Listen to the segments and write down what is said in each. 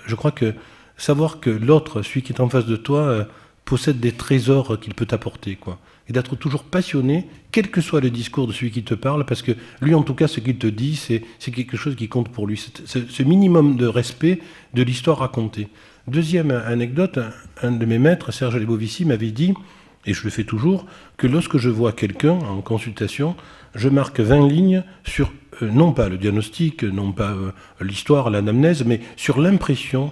Je crois que savoir que l'autre, celui qui est en face de toi, possède des trésors qu'il peut t'apporter, quoi. Et d'être toujours passionné, quel que soit le discours de celui qui te parle, parce que lui, en tout cas, ce qu'il te dit, c'est quelque chose qui compte pour lui. Ce minimum de respect de l'histoire racontée. Deuxième anecdote, un de mes maîtres, Serge Lebovici, m'avait dit, et je le fais toujours, que lorsque je vois quelqu'un en consultation, je marque 20 lignes sur, non pas le diagnostic, non pas l'histoire, l'anamnèse, mais sur l'impression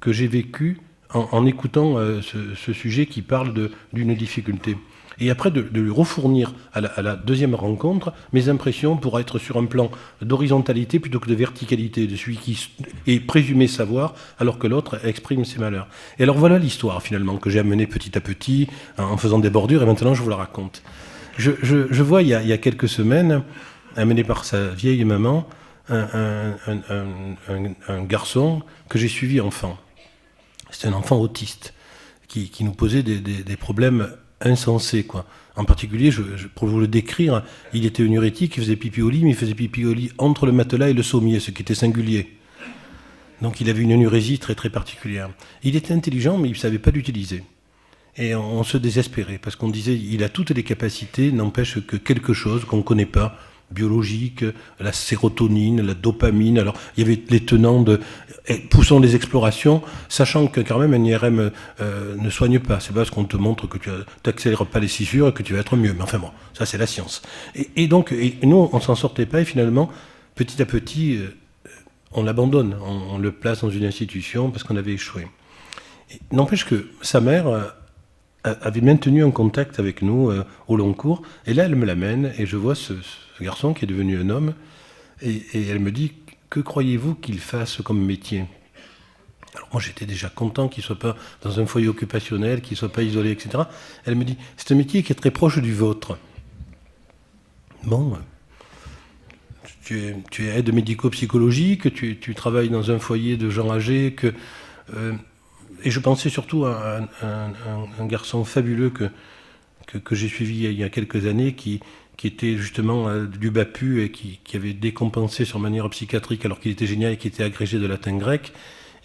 que j'ai vécue en écoutant ce sujet qui parle d'une difficulté. Et après de lui refournir à la deuxième rencontre mes impressions pour être sur un plan d'horizontalité plutôt que de verticalité, de celui qui est présumé savoir alors que l'autre exprime ses malheurs. Et alors voilà l'histoire finalement que j'ai amenée petit à petit en faisant des bordures, et maintenant je vous la raconte. Je vois il y a quelques semaines, amené par sa vieille maman, un garçon que j'ai suivi enfant. C'était un enfant autiste qui nous posait des problèmes insensés, quoi. En particulier, pour vous le décrire, il était un urétique, il faisait pipi au lit, mais il faisait pipi au lit entre le matelas et le sommier, ce qui était singulier. Donc il avait une énurésie très très particulière. Il était intelligent, mais il ne savait pas l'utiliser. Et on se désespérait, parce qu'on disait, il a toutes les capacités, n'empêche que quelque chose qu'on ne connaît pas, biologique, la sérotonine, la dopamine. Alors, il y avait les tenants de poussons les explorations, sachant que quand même un IRM ne soigne pas. C'est pas parce qu'on te montre que tu n'accélères pas les scissures et que tu vas être mieux. Mais enfin bon, ça c'est la science. Et donc, nous, on s'en sortait pas, et finalement, petit à petit, on l'abandonne. On le place dans une institution parce qu'on avait échoué. N'empêche que sa mère avait maintenu un contact avec nous au long cours, et là elle me l'amène, et je vois ce garçon qui est devenu un homme, et elle me dit, que croyez-vous qu'il fasse comme métier? Alors moi j'étais déjà content qu'il ne soit pas dans un foyer occupationnel, qu'il ne soit pas isolé, etc. Elle me dit, c'est un métier qui est très proche du vôtre. Bon, tu es aide médico-psychologique, tu travailles dans un foyer de gens âgés, et je pensais surtout à un garçon fabuleux que j'ai suivi il y a quelques années, qui était justement du Bapu et qui avait décompensé sur manière psychiatrique alors qu'il était génial et qui était agrégé de latin-grec,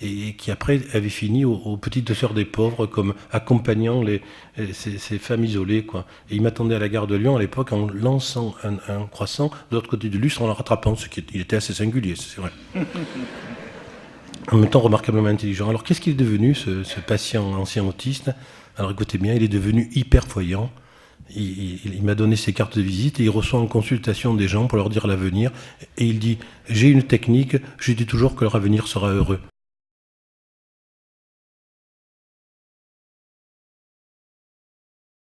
et qui après avait fini aux petites sœurs des pauvres comme accompagnant ces femmes isolées, quoi. Et il m'attendait à la gare de Lyon à l'époque en lançant un croissant de l'autre côté du lustre en le rattrapant, il était assez singulier, c'est vrai. En même temps remarquablement intelligent. Alors qu'est-ce qu'il est devenu, ce patient ancien autiste? Alors écoutez bien, il est devenu hyper voyant. Il m'a donné ses cartes de visite et il reçoit en consultation des gens pour leur dire l'avenir. Et il dit, j'ai une technique, je dis toujours que leur avenir sera heureux.